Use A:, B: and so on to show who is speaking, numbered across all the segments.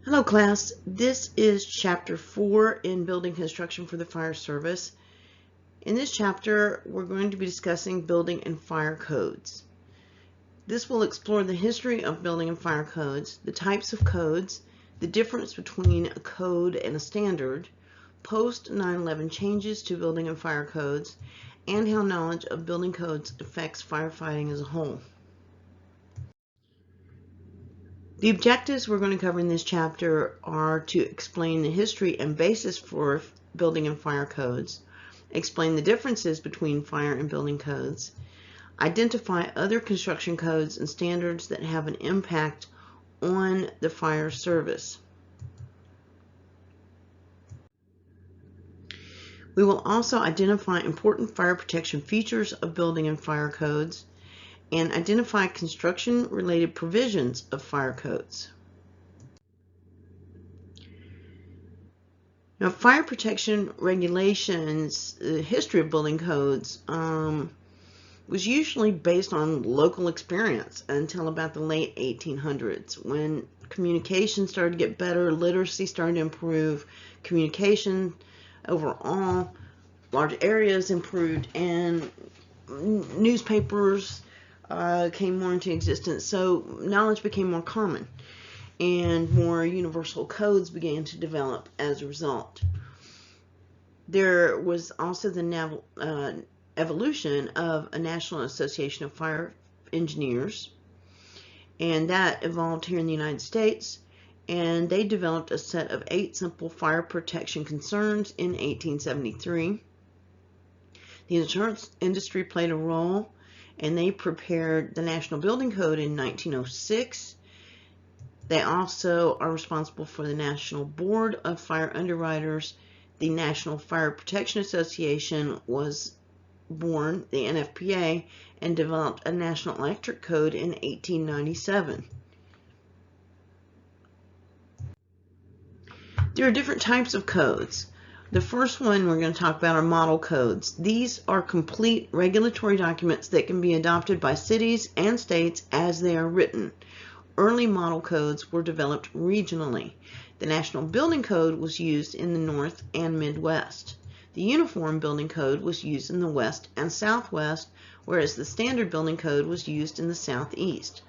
A: Hello class, this is chapter 4 in building construction for the fire service. In this chapter we're going to be discussing building and fire codes. This will explore the history of building and fire codes, the types of codes, the difference between a code and a standard, post 9/11 changes to building and fire codes, and how knowledge of building codes affects firefighting as a whole. The objectives we're going to cover in this chapter are to explain the history and basis for building and fire codes, explain the differences between fire and building codes, identify other construction codes and standards that have an impact on the fire service. We will also identify important fire protection features of building and fire codes, and identify construction-related provisions of fire codes. Now, fire protection regulations, the history of building codes, was usually based on local experience until about the late 1800s, when communication started to get better, literacy started to improve, communication overall, large areas improved, and newspapers came more into existence, so knowledge became more common and more universal codes began to develop as a result. There was also the evolution of a National Association of Fire Engineers, and that evolved here in the United States, and they developed a set of 8 simple fire protection concerns in 1873. The insurance industry played a role, and they prepared the National Building Code in 1906. They also are responsible for the National Board of Fire Underwriters. The National Fire Protection Association was born, the NFPA, and developed a National Electric Code in 1897. There are different types of codes. The first one we're going to talk about are model codes. These are complete regulatory documents that can be adopted by cities and states as they are written. Early model codes were developed regionally. The National Building Code was used in the North and Midwest. The Uniform Building Code was used in the West and Southwest, whereas the Standard Building Code was used in the Southeast.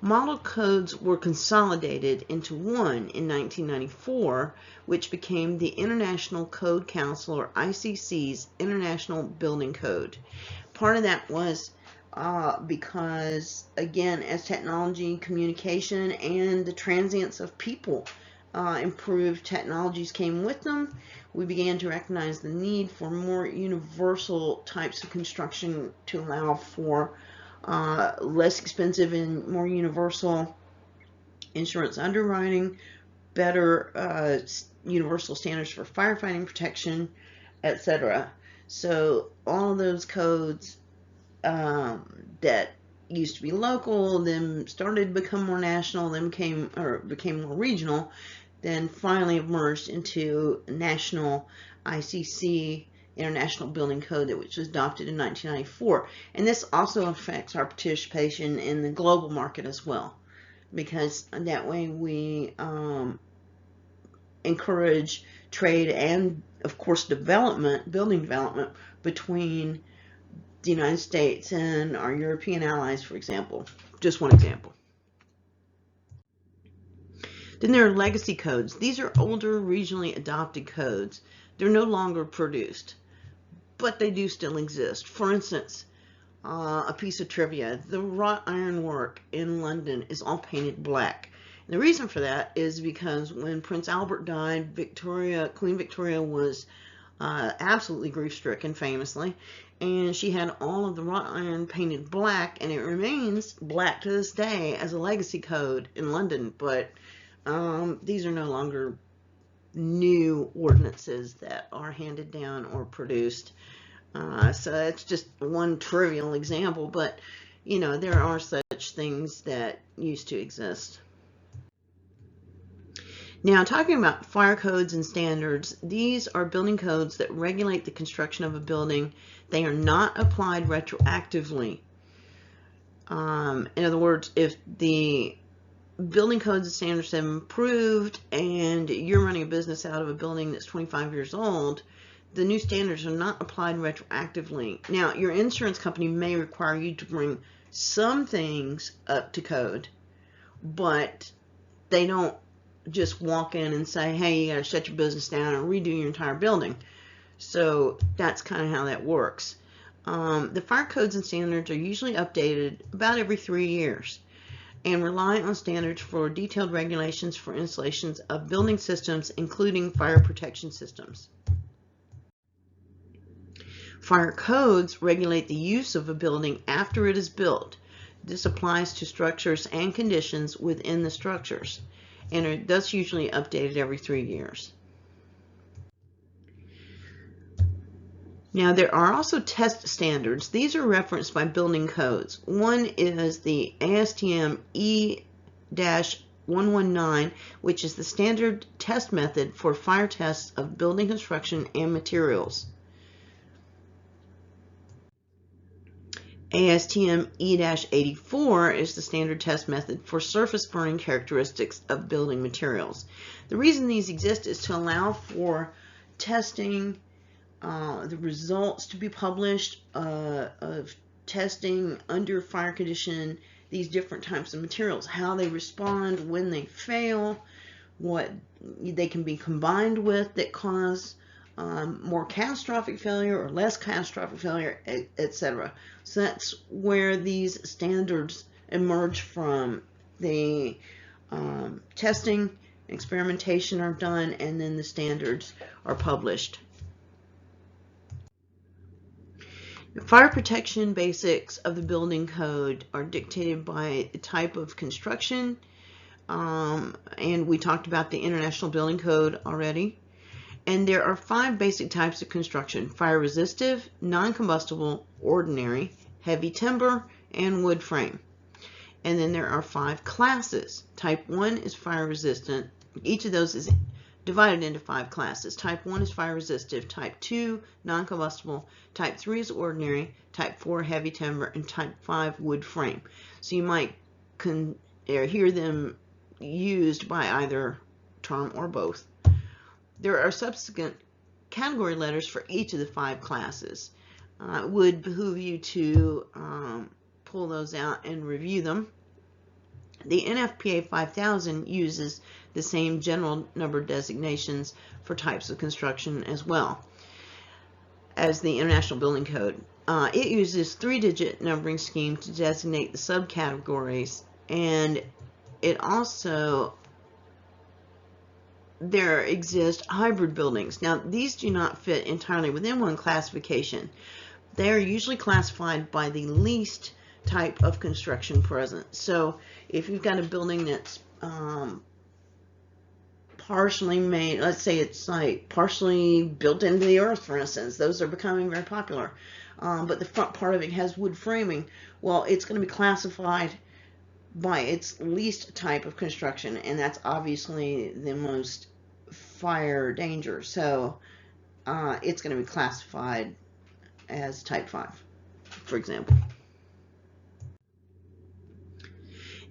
A: Model codes were consolidated into one in 1994, which became the International Code Council, or ICC's International Building Code. Part of that was because, again, as technology, communication, and the transience of people improved, technologies came with them. We began to recognize the need for more universal types of construction to allow for less expensive and more universal insurance underwriting, better universal standards for firefighting protection, etc. So all of those codes that used to be local, then started to become more national, then became more regional, then finally merged into national ICC, International Building Code, which was adopted in 1994. And this also affects our participation in the global market as well, because that way we encourage trade and, of course, building development between the United States and our European allies, for example. Just one example. Then there are legacy codes. These are older, regionally adopted codes. They're no longer produced, but they do still exist. For instance, a piece of trivia, the wrought iron work in London is all painted black. And the reason for that is because when Prince Albert died, Queen Victoria was absolutely grief-stricken, famously, and she had all of the wrought iron painted black, and it remains black to this day as a legacy code in London, but these are no longer new ordinances that are handed down or produced. So it's just one trivial example, but you know, there are such things that used to exist. Now, talking about fire codes and standards, these are building codes that regulate the construction of a building. They are not applied retroactively. In other words, if the building codes and standards have improved and you're running a business out of a building that's 25 years old, the new standards are not applied retroactively. Now, your insurance company may require you to bring some things up to code, but they don't just walk in and say, hey, you got to shut your business down and redo your entire building. So that's kind of how that works. The fire codes and standards are usually updated about every 3 years and rely on standards for detailed regulations for installations of building systems, including fire protection systems. Fire codes regulate the use of a building after it is built. This applies to structures and conditions within the structures, and are thus usually updated every 3 years. Now, there are also test standards. These are referenced by building codes. One is the ASTM E-119, which is the standard test method for fire tests of building construction and materials. ASTM E-84 is the standard test method for surface burning characteristics of building materials. The reason these exist is to allow for testing the results to be published of testing under fire condition, these different types of materials, how they respond when they fail, what they can be combined with that cause more catastrophic failure or less catastrophic failure, etc. So that's where these standards emerge from. The testing, experimentation are done, and then the standards are published. The fire protection basics of the building code are dictated by the type of construction, and we talked about the International Building Code already. And there are 5 basic types of construction: fire resistive, non-combustible, ordinary, heavy timber, and wood frame. And then there are 5 classes. Type 1 is fire resistant. Each of those is divided into 5 classes. Type 1 is fire resistive, Type 2 non-combustible, Type 3 is ordinary, Type 4 heavy timber, and Type 5 wood frame. So you might hear them used by either term or both. There are subsequent category letters for each of the 5 classes. It would behoove you to pull those out and review them. The NFPA 5000 uses the same general number designations for types of construction as well as the International Building Code. It uses 3-digit numbering scheme to designate the subcategories, and it also, there exist hybrid buildings. Now, these do not fit entirely within one classification. They are usually classified by the least type of construction present. So if you've got a building that's partially made, let's say it's like partially built into the earth, for instance, those are becoming very popular, but the front part of it has wood framing, well, it's going to be classified by its least type of construction, and that's obviously the most fire danger. So it's going to be classified as type 5, for example.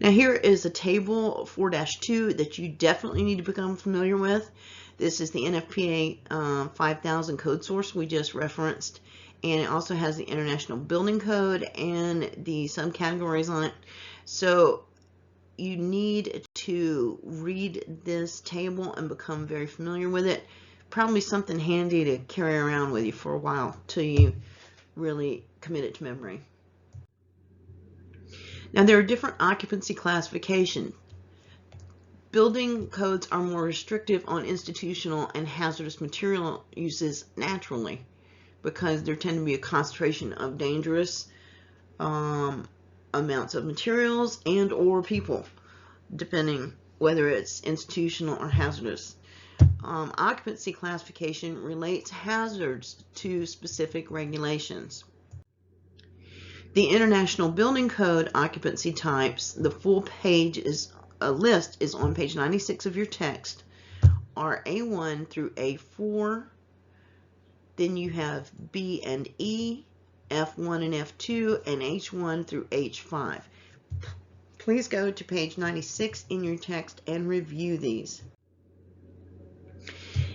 A: Now here is a table 4-2 that you definitely need to become familiar with. This is the NFPA 5000 code source we just referenced, and it also has the International Building Code and the subcategories on it. So you need to read this table and become very familiar with it. Probably something handy to carry around with you for a while till you really commit it to memory. Now, there are different occupancy classifications. Building codes are more restrictive on institutional and hazardous material uses naturally because there tend to be a concentration of dangerous amounts of materials and or people, depending whether it's institutional or hazardous. Occupancy classification relates hazards to specific regulations. The International Building Code occupancy types, the full page is a list is on page 96 of your text, are A1 through A4. Then you have B and E, F1 and F2, and H1 through H5. Please go to page 96 in your text and review these.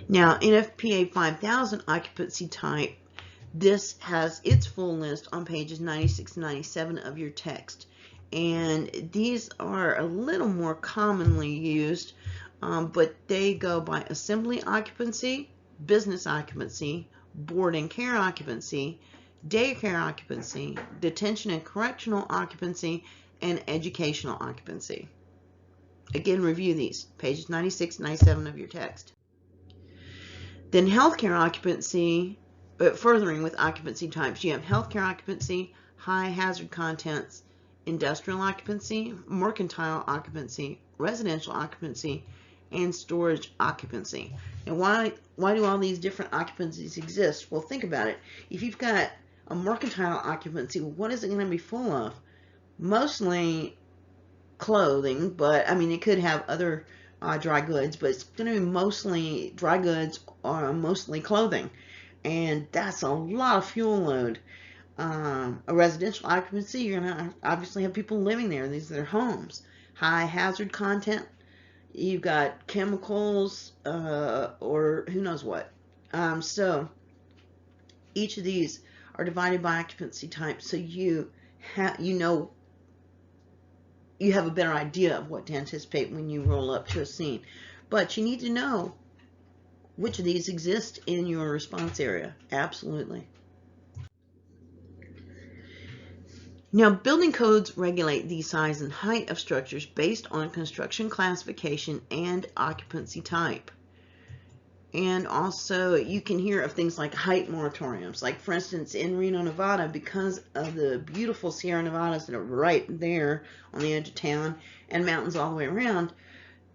A: Now, NFPA 5000 occupancy type, this has its full list on pages 96 and 97 of your text. And these are a little more commonly used, but they go by assembly occupancy, business occupancy, board and care occupancy, daycare occupancy, detention and correctional occupancy, and educational occupancy. Again, review these, pages 96 and 97 of your text. Then healthcare occupancy, furthering with occupancy types, you have healthcare occupancy, high hazard contents, industrial occupancy, mercantile occupancy, residential occupancy, and storage occupancy. And why do all these different occupancies exist? Well, think about it. If you've got a mercantile occupancy, what is it going to be full of? Mostly clothing, but I mean it could have other dry goods, but it's going to be mostly dry goods or mostly clothing, and that's a lot of fuel load. A residential occupancy, you're going to obviously have people living there. These are their homes. High hazard content, you've got chemicals or who knows what. So each of these are divided by occupancy type, so you have a better idea of what to anticipate when you roll up to a scene. But you need to know which of these exist in your response area. Absolutely. Now, building codes regulate the size and height of structures based on construction classification and occupancy type. And also, you can hear of things like height moratoriums. Like, for instance, in Reno, Nevada, because of the beautiful Sierra Nevadas that are right there on the edge of town and mountains all the way around,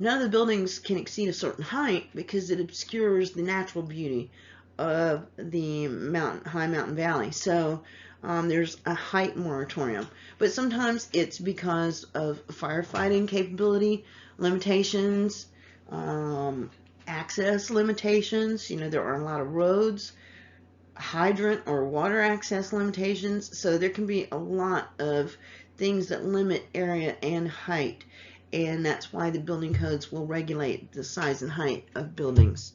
A: none of the buildings can exceed a certain height because it obscures the natural beauty of the high mountain valley. So there's a height moratorium. But sometimes it's because of firefighting capability limitations, access limitations. There are a lot of roads, hydrant or water access limitations. So there can be a lot of things that limit area and height. And that's why the building codes will regulate the size and height of buildings.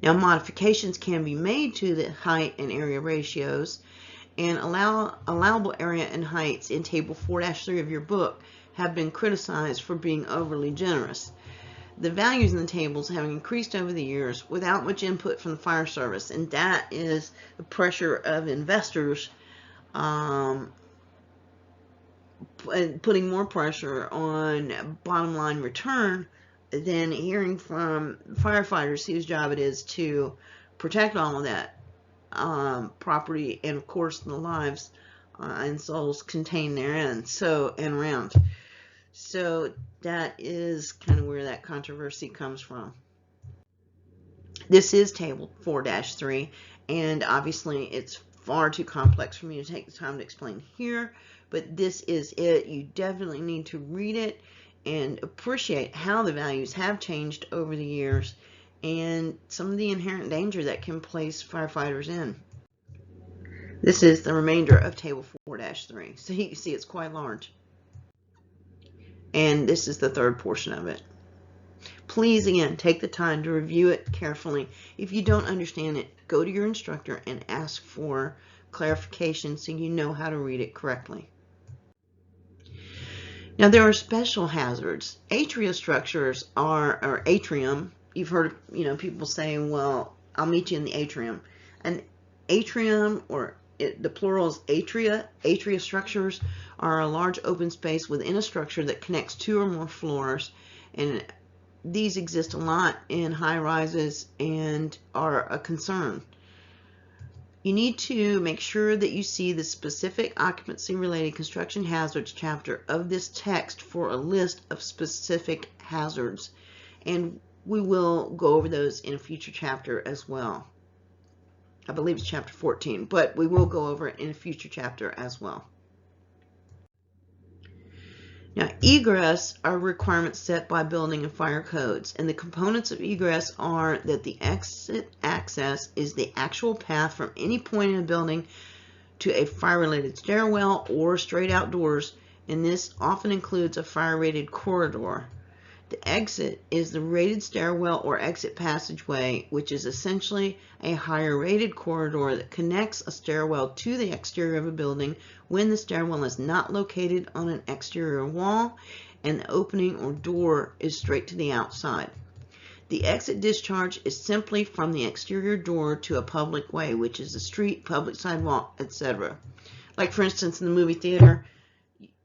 A: Now, modifications can be made to the height and area ratios, and allowable area and heights in Table 4-3 of your book have been criticized for being overly generous. The values in the tables have increased over the years without much input from the fire service, and that is the pressure of investors putting more pressure on bottom line return than hearing from firefighters whose job it is to protect all of that property and, of course, the lives and souls contained therein and around. So that is kind of where that controversy comes from. This is Table 4-3, and obviously it's far too complex for me to take the time to explain here, but this is it. You definitely need to read it and appreciate how the values have changed over the years and some of the inherent danger that can place firefighters in. This is the remainder of Table 4-3. So you can see it's quite large. And this is the third portion of it. Please, again, take the time to review it carefully. If you don't understand it, go to your instructor and ask for clarification so you know how to read it correctly. Now, there are special hazards. Atria structures or atrium. You've heard, people saying, well, I'll meet you in the atrium. An atrium, or the plural is atria. Atria structures are a large open space within a structure that connects two or more floors, and these exist a lot in high rises and are a concern. You need to make sure that you see the specific occupancy-related construction hazards chapter of this text for a list of specific hazards, and we will go over those in a future chapter as well. I believe it's chapter 14, but we will go over it in a future chapter as well. Now, egress are requirements set by building and fire codes, and the components of egress are that the exit access is the actual path from any point in a building to a fire-related stairwell or straight outdoors and this often includes a fire-rated corridor. The exit is the rated stairwell or exit passageway, which is essentially a higher rated corridor that connects a stairwell to the exterior of a building when the stairwell is not located on an exterior wall and the opening or door is straight to the outside. The exit discharge is simply from the exterior door to a public way, which is a street, public sidewalk, etc. Like, for instance, in the movie theater,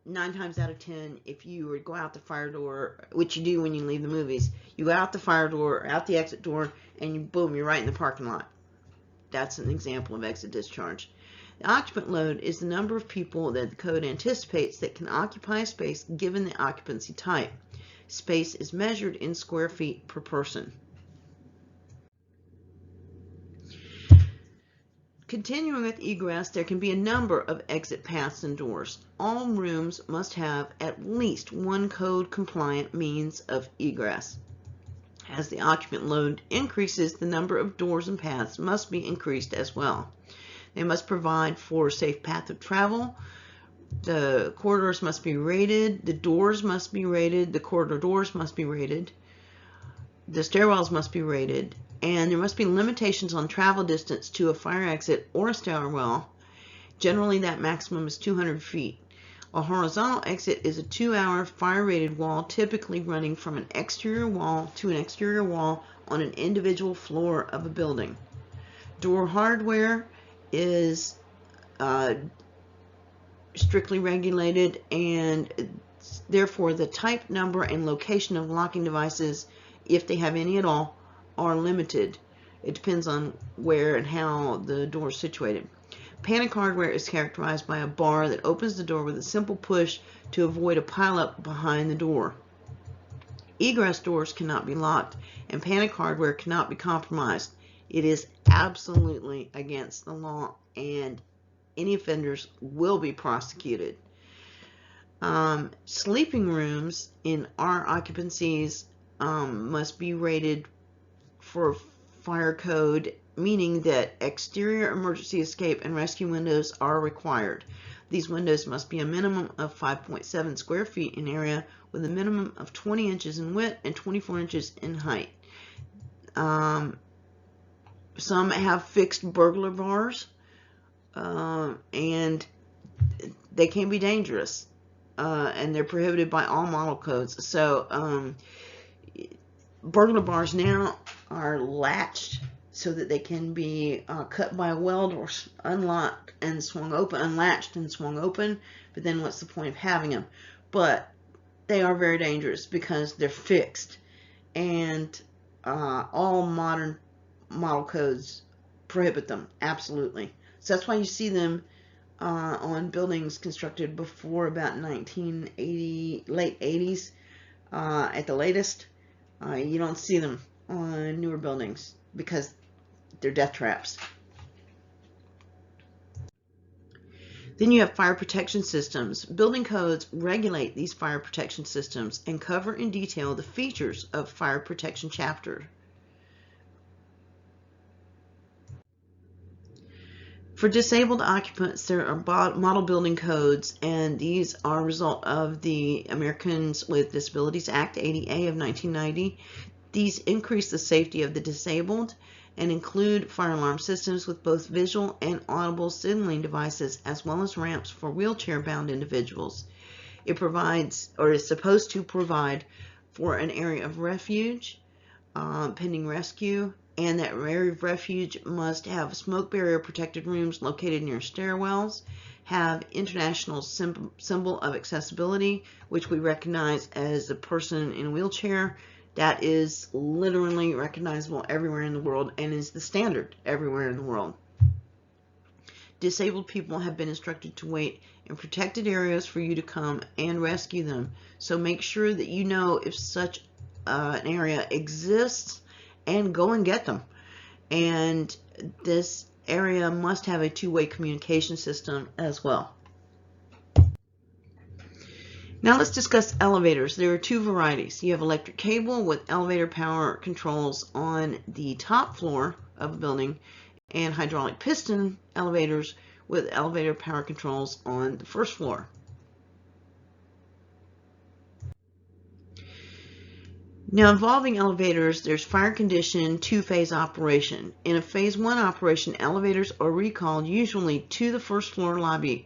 A: 9 times out of 10, if you would go out the fire door, which you do when you leave the movies, you go out the fire door, or out the exit door, and you, boom, you're right in the parking lot. That's an example of exit discharge. The occupant load is the number of people that the code anticipates that can occupy a space given the occupancy type. Space is measured in square feet per person. Continuing with egress, there can be a number of exit paths and doors. All rooms must have at least one code-compliant means of egress. As the occupant load increases, the number of doors and paths must be increased as well. They must provide for a safe path of travel. The corridors must be rated. The doors must be rated. The corridor doors must be rated. The stairwells must be rated. And there must be limitations on travel distance to a fire exit or a stairwell. Generally, that maximum is 200 feet. A horizontal exit is a 2-hour fire-rated wall, typically running from an exterior wall to an exterior wall on an individual floor of a building. Door hardware is strictly regulated, and therefore the type, number, and location of locking devices, if they have any at all, are limited. It depends on where and how the door is situated. Panic hardware is characterized by a bar that opens the door with a simple push to avoid a pileup behind the door. Egress doors cannot be locked, and panic hardware cannot be compromised. It is absolutely against the law, and any offenders will be prosecuted. Sleeping rooms in our occupancies must be rated for fire code, meaning that exterior emergency escape and rescue windows are required. These windows must be a minimum of 5.7 square feet in area with a minimum of 20 inches in width and 24 inches in height. Some have fixed burglar bars, and they can be dangerous, and they're prohibited by all model codes. So burglar bars now are latched so that they can be cut by a weld or unlocked and swung open, unlatched and swung open. But then what's the point of having them? But they are very dangerous because they're fixed, and all modern model codes prohibit them, absolutely. So that's why you see them on buildings constructed before about 1980, late 80s at the latest. You don't see them on newer buildings because they're death traps. Then you have fire protection systems. Building codes regulate these fire protection systems and cover in detail the features of fire protection chapter. For disabled occupants, there are model building codes, and these are a result of the Americans with Disabilities Act, ADA of 1990. These increase the safety of the disabled and include fire alarm systems with both visual and audible signaling devices, as well as ramps for wheelchair-bound individuals. It provides, or is supposed to provide, for an area of refuge pending rescue, and that area of refuge must have smoke barrier protected rooms located near stairwells, have international symbol of accessibility, which we recognize as a person in a wheelchair. That is literally recognizable everywhere in the world and is the standard everywhere in the world. Disabled people have been instructed to wait in protected areas for you to come and rescue them. So make sure that you know if such an area exists and go and get them. And this area must have a two-way communication system as well. Now let's discuss elevators. There are two varieties. You have electric cable with elevator power controls on the top floor of a building, and hydraulic piston elevators with elevator power controls on the first floor. Now, involving elevators, there's fire condition two-phase operation. In a phase one operation, elevators are recalled usually to the first floor lobby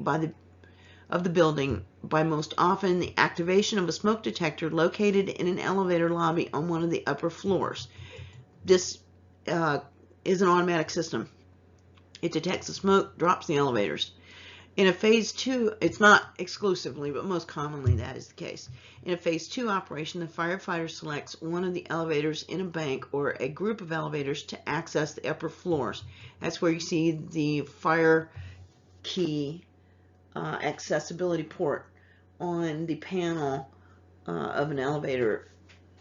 A: of the building by most often the activation of a smoke detector located in an elevator lobby on one of the upper floors. This is an automatic system. It detects the smoke, drops the elevators. In a phase two, it's not exclusively, but most commonly that is the case. In a phase two operation, the firefighter selects one of the elevators in a bank or a group of elevators to access the upper floors. That's where you see the fire key accessibility port on the panel of an elevator,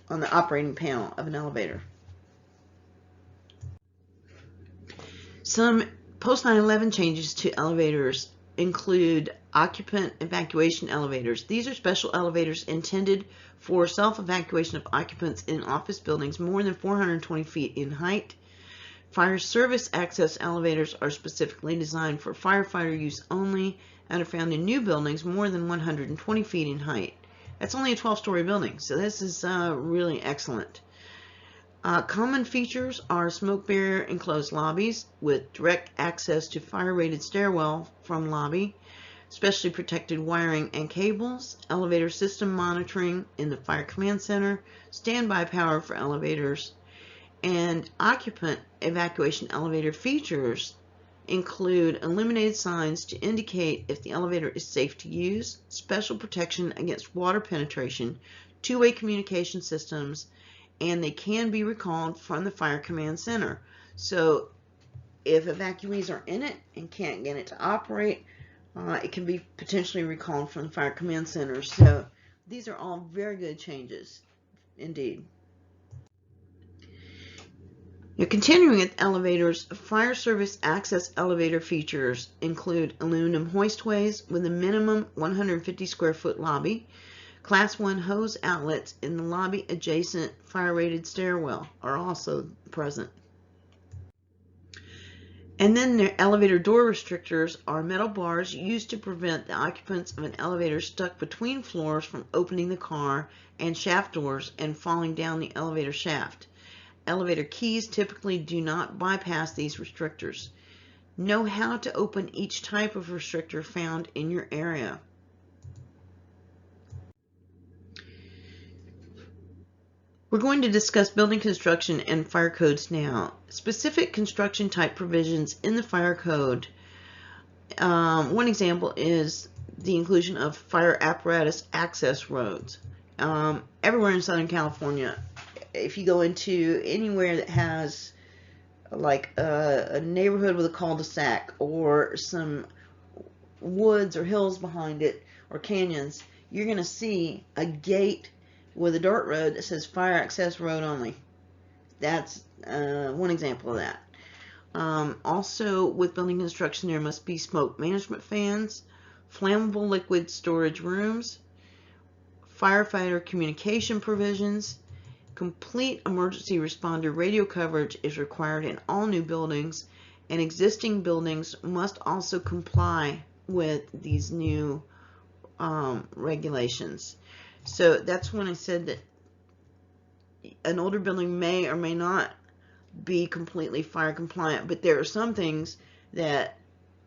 A: on the operating panel of an elevator. Some post 9/11 changes to elevators include occupant evacuation elevators. These are special elevators intended for self-evacuation of occupants in office buildings more than 420 feet in height. Fire service access elevators are specifically designed for firefighter use only and are found in new buildings more than 120 feet in height. That's only a 12-story building, so this is really excellent. Common features are smoke barrier enclosed lobbies with direct access to fire-rated stairwell from lobby, specially protected wiring and cables, elevator system monitoring in the fire command center, standby power for elevators, and occupant evacuation elevator features include illuminated signs to indicate if the elevator is safe to use, special protection against water penetration, two-way communication systems, and they can be recalled from the fire command center. So if evacuees are in it and can't get it to operate, it can be potentially recalled from the fire command center. So these are all very good changes indeed. Now, continuing with elevators, fire service access elevator features include aluminum hoistways with a minimum 150 square foot lobby. Class 1 hose outlets in the lobby adjacent fire-rated stairwell are also present. And then the elevator door restrictors are metal bars used to prevent the occupants of an elevator stuck between floors from opening the car and shaft doors and falling down the elevator shaft. Elevator keys typically do not bypass these restrictors. Know how to open each type of restrictor found in your area. We're going to discuss building construction and fire codes now. Specific construction type provisions in the fire code. One example is the inclusion of fire apparatus access roads. Everywhere in Southern California, if you go into anywhere that has like a neighborhood with a cul-de-sac or some woods or hills behind it or canyons, you're going to see a gate with a dirt road that says fire access road only. That's one example of that. Also, with building construction, there must be smoke management fans, flammable liquid storage rooms, firefighter communication provisions. Complete emergency responder radio coverage is required in all new buildings, and existing buildings must also comply with these new regulations. So that's when I said that an older building may or may not be completely fire compliant, but there are some things that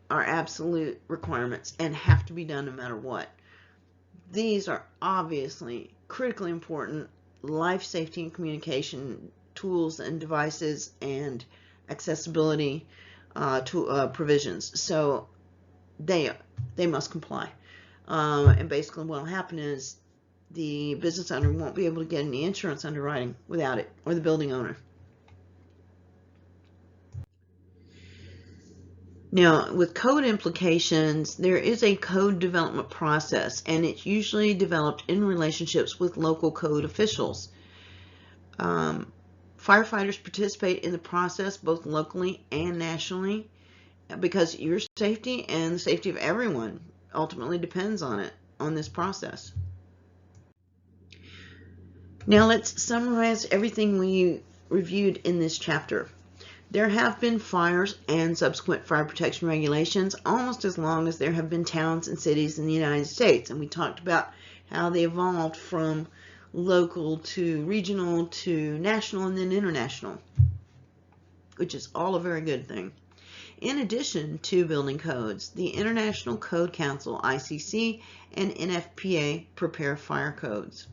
A: are absolute requirements and have to be done no matter what. These are obviously critically important life safety and communication tools and devices and accessibility provisions. So they must comply. And basically what will happen is the business owner won't be able to get any insurance underwriting without it, or the building owner. Now, with code implications, there is a code development process, and it's usually developed in relationships with local code officials. Firefighters participate in the process both locally and nationally because your safety and the safety of everyone ultimately depends on this process. Now let's summarize everything we reviewed in this chapter. There have been fires and subsequent fire protection regulations almost as long as there have been towns and cities in the United States, and we talked about how they evolved from local to regional to national and then international, which is all a very good thing. In addition to building codes, the International Code Council, ICC, and NFPA prepare fire codes.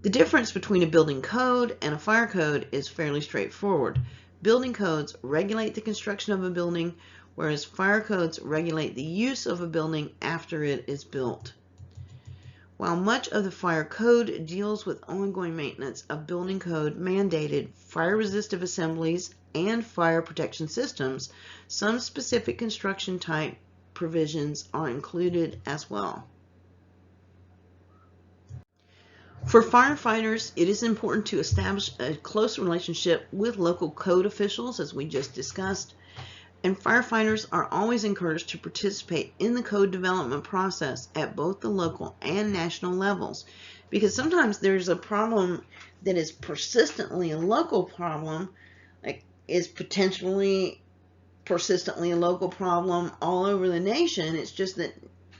A: The difference between a building code and a fire code is fairly straightforward. Building codes regulate the construction of a building, whereas fire codes regulate the use of a building after it is built. While much of the fire code deals with ongoing maintenance, a building code mandated fire-resistive assemblies and fire protection systems, some specific construction type provisions are included as well. For firefighters, it is important to establish a close relationship with local code officials, as we just discussed, and firefighters are always encouraged to participate in the code development process at both the local and national levels, because sometimes there's a problem that is persistently a local problem, like is potentially persistently a local problem all over the nation. It's just that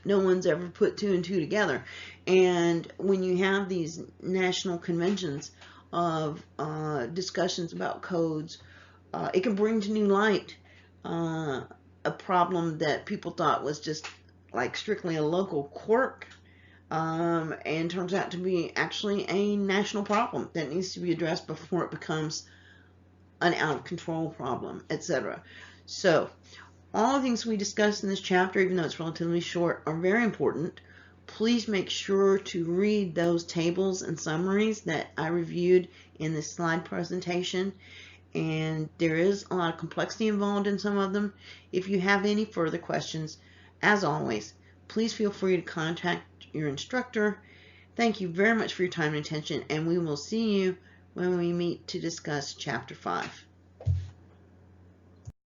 A: no one's ever put two and two together. And when you have these national conventions of discussions about codes, it can bring to new light a problem that people thought was just like strictly a local quirk, and turns out to be actually a national problem that needs to be addressed before it becomes an out of control problem, etc. So all the things we discussed in this chapter, even though it's relatively short, are very important. Please make sure to read those tables and summaries that I reviewed in this slide presentation. And there is a lot of complexity involved in some of them. If you have any further questions, as always, please feel free to contact your instructor. Thank you very much for your time and attention, and we will see you when we meet to discuss Chapter 5.